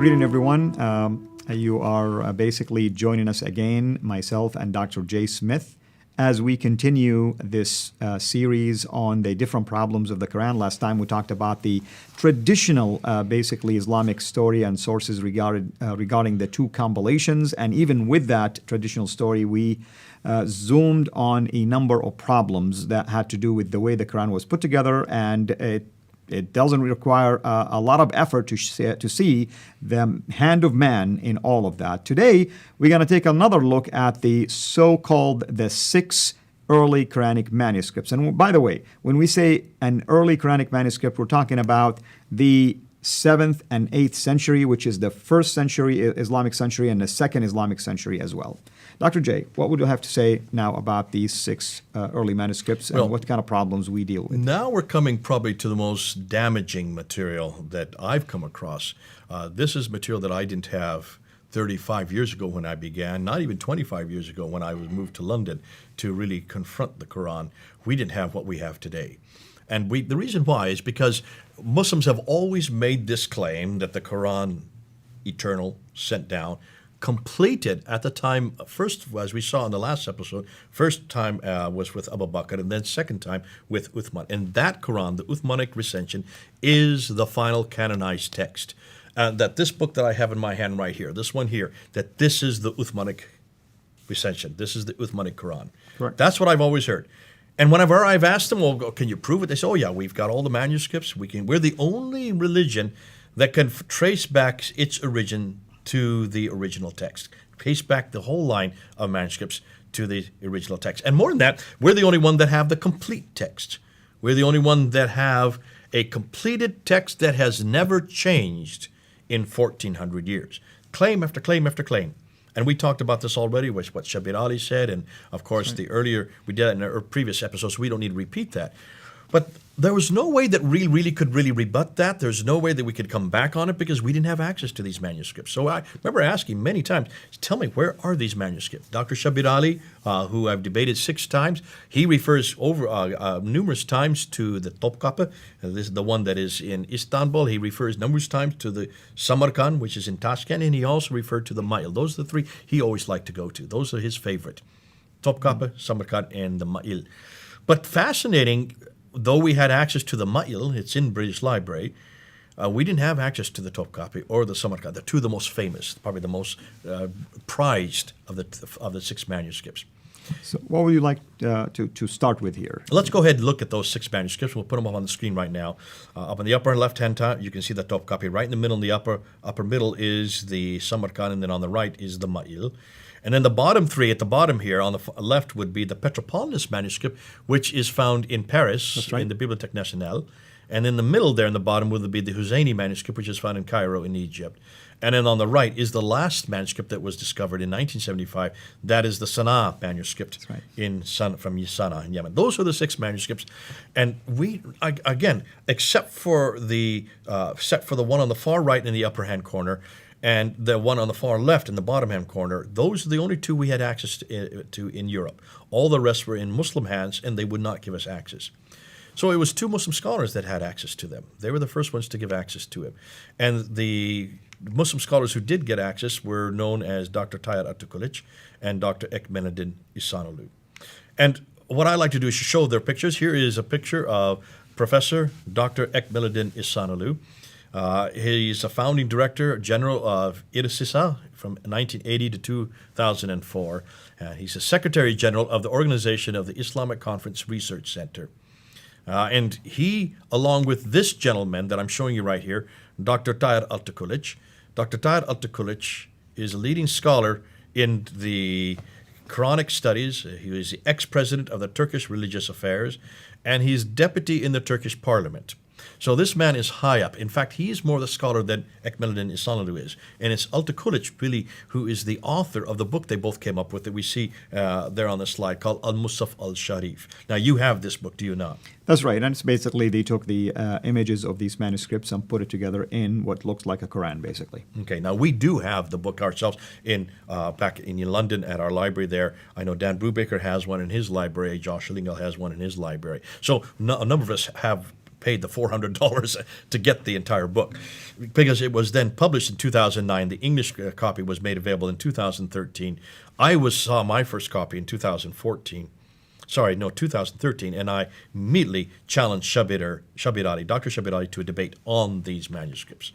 greeting, everyone. You are basically joining us again, myself and Dr. Jay Smith, as we continue this series on the different problems of the Quran. Last time we talked about the traditional, basically Islamic story and sources regarding the two compilations. And even with that traditional story, we zoomed on a number of problems that had to do with the way the Quran was put together, and it doesn't require a lot of effort to see the hand of man in all of that. Today, we're going to take another look at the so-called the 6 early Quranic manuscripts. And by the way, when we say an early Quranic manuscript, we're talking about the 7th and 8th century, which is the 1st century Islamic century and the 2nd Islamic century as well. Dr. J, what would you have to say now about these 6 early manuscripts and what kind of problems we deal with? Now we're coming probably to the most damaging material that I've come across. This is material that I didn't have 35 years ago when I began, not even 25 years ago when I was moved to London to really confront the Quran. We didn't have what we have today. And the reason why is because Muslims have always made this claim that the Quran, eternal, sent down, completed at the time, first, as we saw in the last episode, first time was with Abu Bakr, and then second time with Uthman. And that Quran, the Uthmanic recension, is the final canonized text. That this book that I have in my hand right here, this one here, that this is the Uthmanic recension. This is the Uthmanic Quran. Correct. That's what I've always heard. And whenever I've asked them, well, can you prove it? They say, oh yeah, we've got all the manuscripts. We're the only religion that can trace back its origin to the original text, trace back the whole line of manuscripts to the original text. And more than that, we're the only one that have the complete text. We're the only one that have a completed text that has never changed in 1,400 years. Claim after claim after claim. And we talked about this already, with what Shabir Ali said, and of course the earlier, we did that in our previous episodes, so we don't need to repeat that. But there was no way that we really could rebut that. There's no way that we could come back on it because we didn't have access to these manuscripts. So I remember asking many times, tell me, where are these manuscripts? Dr. Shabir Ali, who I've debated 6 times, he refers over numerous times to the Topkapi. This is the one that is in Istanbul. He refers numerous times to the Samarkand, which is in Tashkent, and he also referred to the Ma'il. Those are the 3 he always liked to go to. Those are his favorite. Topkapi, Samarkand, and the Ma'il. But fascinating, though we had access to the Ma'il, it's in British Library, we didn't have access to the Topkapi or the Samarkand. They're 2 of the most famous, probably the most prized of the 6 manuscripts. So what would you like to start with here? Let's go ahead and look at those 6 manuscripts. We'll put them up on the screen right now. Up in the upper left-hand top, you can see the Topkapi. Right in the middle, in the upper middle is the Samarkand, and then on the right is the Ma'il. And then the bottom 3 at the bottom here on the left would be the Petroponus manuscript, which is found in Paris, in the Bibliothèque Nationale. And in the middle there in the bottom would be the Husseini manuscript, which is found in Cairo in Egypt. And then on the right is the last manuscript that was discovered in 1975. That is the Sana'a manuscript from Sana'a in Yemen. Those are the 6 manuscripts. And we, again, except for the one on the far right in the upper hand corner, and the one on the far left in the bottom-hand corner, those are the only 2 we had access to in Europe. All the rest were in Muslim hands, and they would not give us access. So it was 2 Muslim scholars that had access to them. They were the first ones to give access to him. And the Muslim scholars who did get access were known as Dr. Tayyar Atakuluc and Dr. Ekmeluddin Ihsanolu. And what I like to do is show their pictures. Here is a picture of Professor Dr. Ekmeluddin Ihsanolu. He's a founding director general of IRSISA from 1980 to 2004. He's a secretary general of the Organization of the Islamic Conference Research Center. And he, along with this gentleman that I'm showing you right here, Dr. Tayyar Atakuluc. Dr. Tayyar Atakuluc is a leading scholar in the Quranic studies. He was the ex-president of the Turkish Religious Affairs, and he's deputy in the Turkish parliament. So this man is high up. In fact, he is more the scholar than Ekmeluddin Ihsanolu is. And it's Atakuluc, really, who is the author of the book they both came up with that we see there on the slide called Al-Musaf al-Sharif. Now, you have this book, do you not? That's right. And it's basically they took the images of these manuscripts and put it together in what looks like a Quran, basically. Okay. Now, we do have the book ourselves back in London at our library there. I know Dan Brubaker has one in his library. Josh Lingle has one in his library. So a number of us have paid the $400 to get the entire book, because it was then published in 2009. The English copy was made available in 2013. I saw my first copy in 2014. 2013, and I immediately challenged Shabirali, Dr. Shabirali, to a debate on these manuscripts.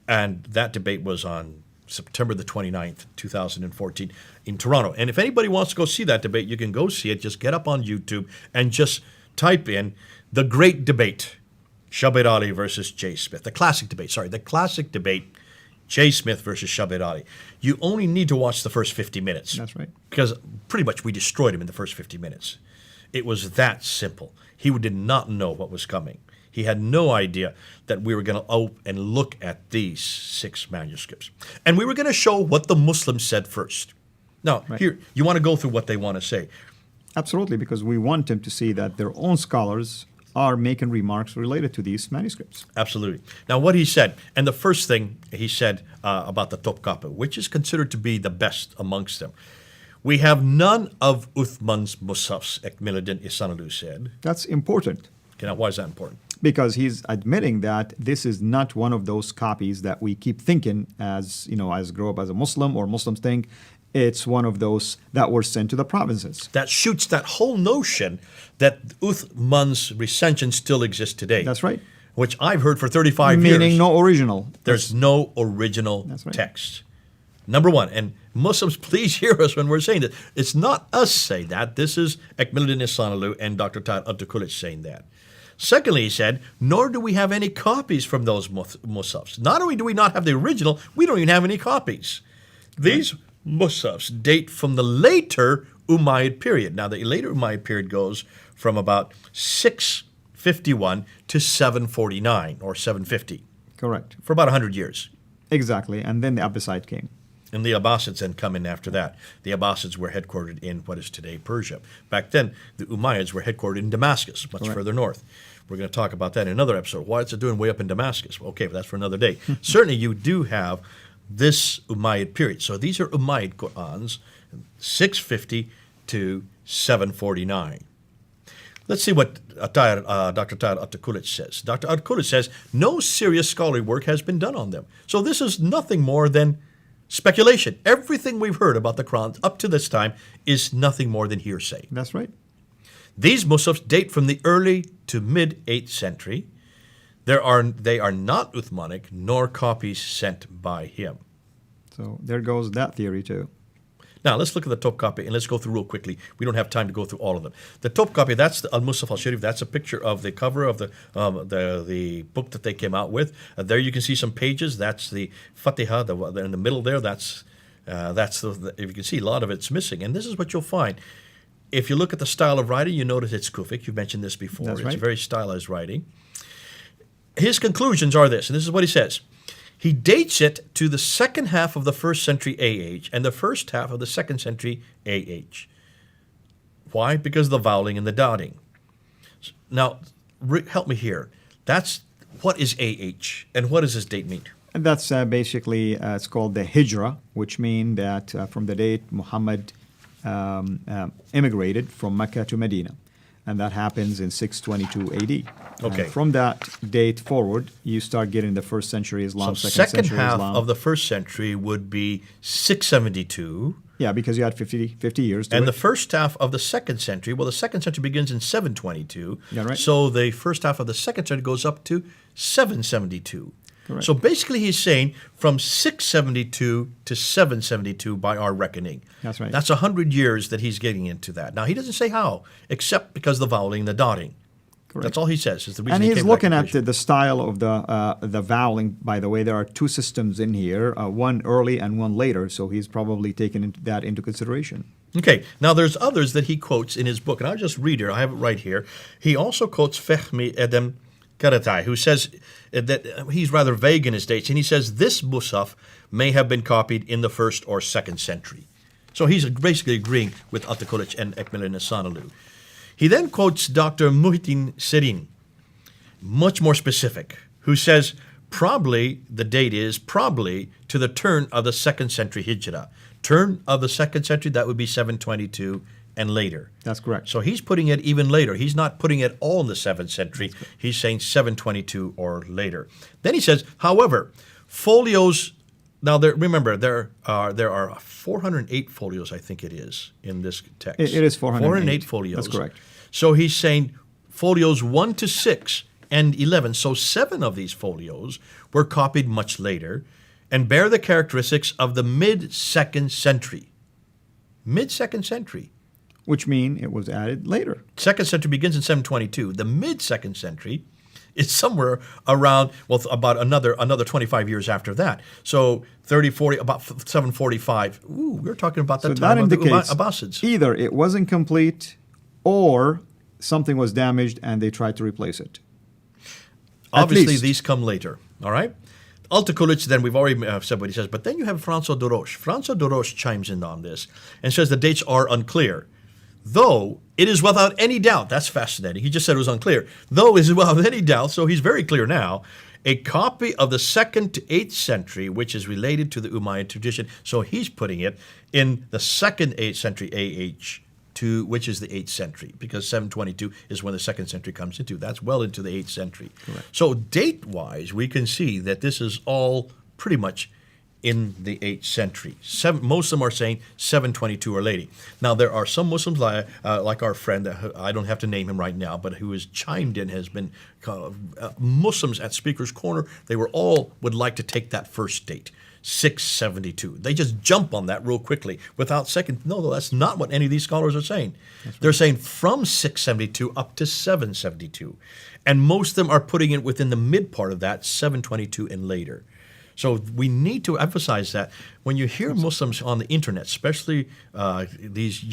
And that debate was on September the 29th, 2014 in Toronto. And if anybody wants to go see that debate, you can go see it. Just get up on YouTube and just type in The Great Debate, Shabirali versus J. Smith. The classic debate, J. Smith versus Shabirali. You only need to watch the first 50 minutes. That's right. Because pretty much we destroyed him in the first 50 minutes. It was that simple. He did not know what was coming. He had no idea that we were going to out and look at these 6 manuscripts. And we were going to show what the Muslims said first. Now, here, you want to go through what they want to say. Absolutely, because we want them to see that their own scholars are making remarks related to these manuscripts. Absolutely. Now, what he said, and the first thing he said about the Topkapi, which is considered to be the best amongst them. We have none of Uthman's Musafs, Ekmeluddin Ihsanalu said. That's important. Okay, now why is that important? Because he's admitting that this is not one of those copies that we keep thinking as grow up as a Muslim, or Muslims think it's one of those that were sent to the provinces. That shoots that whole notion that Uthman's recension still exists today. That's right. Which I've heard for 35 years. Meaning no original. There's no original right. text. Number one, and Muslims, please hear us when we're saying that. It's not us saying that. This is Ekmeluddin Ihsanalu and Dr. Tahir Abdul saying that. Secondly, he said, nor do we have any copies from those Musafs. Not only do we not have the original, we don't even have any copies. These Musafs date from the later Umayyad period. Now, the later Umayyad period goes from about 651 to 749 or 750. Correct. For about 100 years. Exactly. And then the Abbasid came. And the Abbasids then come in after that. The Abbasids were headquartered in what is today Persia. Back then, the Umayyads were headquartered in Damascus, much further north. We're going to talk about that in another episode. Why is it doing way up in Damascus? Okay, but that's for another day. Certainly, you do have this Umayyad period. So these are Umayyad Qur'ans, 650 to 749. Let's see what Dr. Tahir Abdul says. Dr. Abdul says, no serious scholarly work has been done on them. So this is nothing more than speculation. Everything we've heard about the Quran up to this time is nothing more than hearsay. That's right. These Musafs date from the early to mid-8th century. They are not Uthmanic, nor copies sent by him. So there goes that theory too. Now, let's look at the Topkapi, and let's go through real quickly. We don't have time to go through all of them. The Topkapi, that's the Al-Musaf al-Sharif. That's a picture of the cover of the book that they came out with. There you can see some pages. That's the Fatiha, in the middle there. If you can see, a lot of it's missing. And this is what you'll find. If you look at the style of writing, you notice it's Kufic. You've mentioned this before. That's right. It's very stylized writing. His conclusions are this, and this is what he says. He dates it to the second half of the 1st century AH and the first half of the 2nd century AH. Why? Because of the voweling and the dotting. Now, help me here. What is AH, and what does this date mean? And that's basically, it's called the Hijra, which means that from the date Muhammad immigrated from Mecca to Medina. And that happens in 622 AD. Okay. And from that date forward, you start getting the 1st century Islam, So 2nd second century half Islam. of the 1st century would be 672. Yeah, because you had 50 years to And it. the first half of the 2nd century, well, the 2nd century begins in 722. Yeah, right. So the first half of the 2nd century goes up to 772. Correct. So basically he's saying from 672 to 772 by our reckoning. That's right. That's 100 years that he's getting into that. Now, he doesn't say how, except because of the voweling and the dotting. Correct. That's all he says. Is the reason And he he's came to that looking at conclusion. the style of the voweling. By the way, there are 2 systems in here, one early and one later. So he's probably taken that into consideration. Okay, now there's others that he quotes in his book, and I'll just read here. I have it right here. He also quotes Fehmi Edem Karatai, who says that he's rather vague in his dates, and he says this Musaf may have been copied in the 1st or 2nd century. So he's basically agreeing with Atakulich and Ekmeluddin Ihsanalu. He then quotes Dr. Muhyiddin Serin, much more specific, who says the date is probably to the turn of the 2nd century Hijrah. Turn of the 2nd century, that would be 722 and later. That's correct. So he's putting it even later. He's not putting it all in the 7th century. He's saying 722 or later. Then he says, however, folios. Now, remember, there are 408 folios, I think it is, in this text. It is 408 folios. That's correct. So he's saying folios 1 to 6 and 11. So 7 of these folios were copied much later and bear the characteristics of the mid-2nd century. Mid-2nd century. Which mean it was added later. 2nd century begins in 722. The mid-2nd century is somewhere around, well, about another 25 years after that. So 30, 40, about 745. Ooh, we're talking about the time of the Abbasids. Either it wasn't complete or something was damaged and they tried to replace it. Obviously, these come later, all right? Altıkılıç, then we've already said what he says, but then you have François de Roche. François de Roche chimes in on this and says the dates are unclear. Though it is without any doubt, that's fascinating. He just said it was unclear. Though it is without any doubt, so he's very clear now, a copy of the 2nd to 8th century, which is related to the Umayyad tradition. So he's putting it in the 2nd 8th century AH, which is the 8th century, because 722 is when the 2nd century comes into. That's well into the 8th century. Correct. So date-wise, we can see that this is all pretty much in the 8th century. Most of them are saying 722 or later. Now, there are some Muslims, like our friend, I don't have to name him right now, but who has chimed in, has been Muslims at Speaker's Corner. They would like to take that first date, 672. They just jump on that real quickly without second. No, that's not what any of these scholars are saying. Right. They're saying from 672 up to 772. And most of them are putting it within the mid part of that, 722 and later. So we need to emphasize that when you hear Muslims on the internet, especially these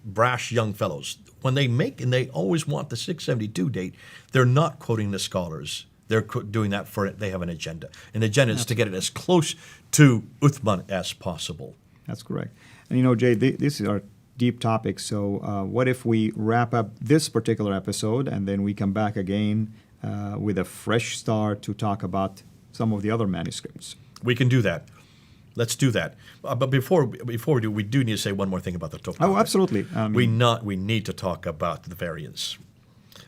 brash young fellows, when they they always want the 672 date, they're not quoting the scholars. They're doing that they have an agenda. An agenda is to get it as close to Uthman as possible. That's correct. And Jay, these are deep topics. So what if we wrap up this particular episode and then we come back again with a fresh start to talk about some of the other manuscripts? We can do that. Let's do that. But before we do, we do need to say one more thing about the Topkapi. Oh, absolutely. We need to talk about the variants.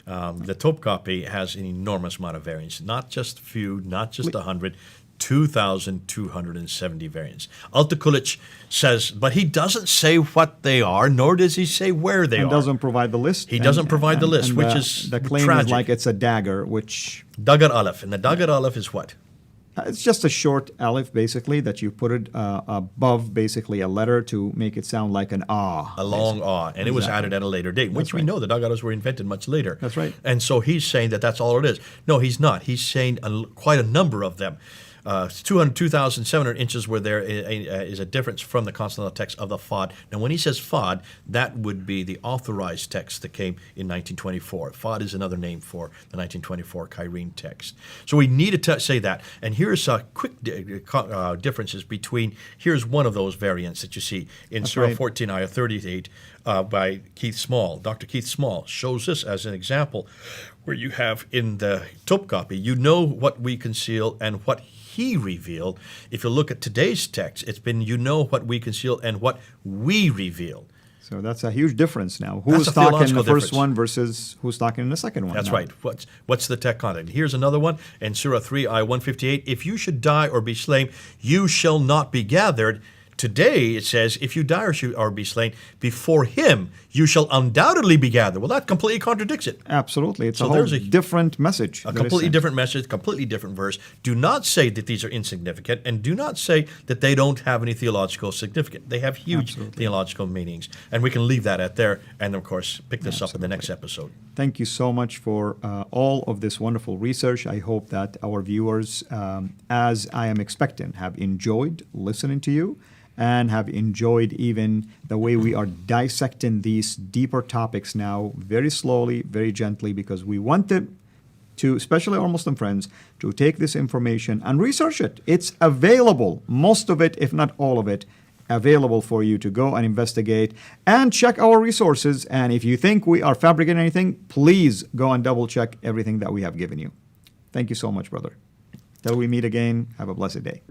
The Topkapi has an enormous amount of variants, not just a few, not just 100, 2,270 variants. Altıkılıç says, but he doesn't say what they are, nor does he say where they are. He doesn't provide the list. He doesn't provide the list, which is the claim tragic. is like it's a dagger, which... Dagar Aleph. And the Dagar Aleph is what? It's just a short aleph, basically, that you put it above, basically, a letter to make it sound like an ah. A long ah. And it was added at a later date, which we know the Dagar Alefs were invented much later. That's right. And so he's saying that that's all it is. No, he's not. He's saying quite a number of them. 2,700 inches where there is a difference from the consonantal text of the Fad. Now, when he says Fad, that would be the authorized text that came in 1924. Fad is another name for the 1924 Cairene text. So we need to say that. And here's quick differences between, here's one of those variants that you see in Surah 14, Ayah 38 by Keith Small. Dr. Keith Small shows this as an example where you have in the Topkapi, you know what we conceal and what he revealed. If you look at today's text, it's been you know what we conceal and what we reveal. So that's a huge difference now. Who's talking in the first one versus who's talking in the second one? That's right. What's the text content? Here's another one in Surah 3, Ayah 158. If you should die or be slain, you shall not be gathered. Today, it says, if you die or be slain, before him you shall undoubtedly be gathered. Well, that completely contradicts it. Absolutely. It's a whole different message. A completely different message, completely different verse. Do not say that these are insignificant, and do not say that they don't have any theological significance. They have huge theological meanings. And we can leave that at there, and of course, pick this up in the next episode. Thank you so much for all of this wonderful research. I hope that our viewers, as I am expecting, have enjoyed listening to you, and have enjoyed even the way we are dissecting these deeper topics now, very slowly, very gently, because we wanted to, especially our Muslim friends, to take this information and research it. It's available, most of it, if not all of it, available for you to go and investigate and check our resources. And if you think we are fabricating anything, please go and double check everything that we have given you. Thank you so much, brother. Till we meet again, have a blessed day.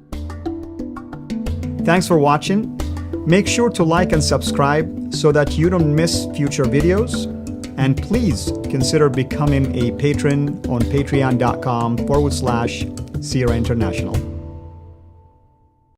Thanks for watching. Make sure to like and subscribe so that you don't miss future videos. And please consider becoming a patron on patreon.com/Sierra International.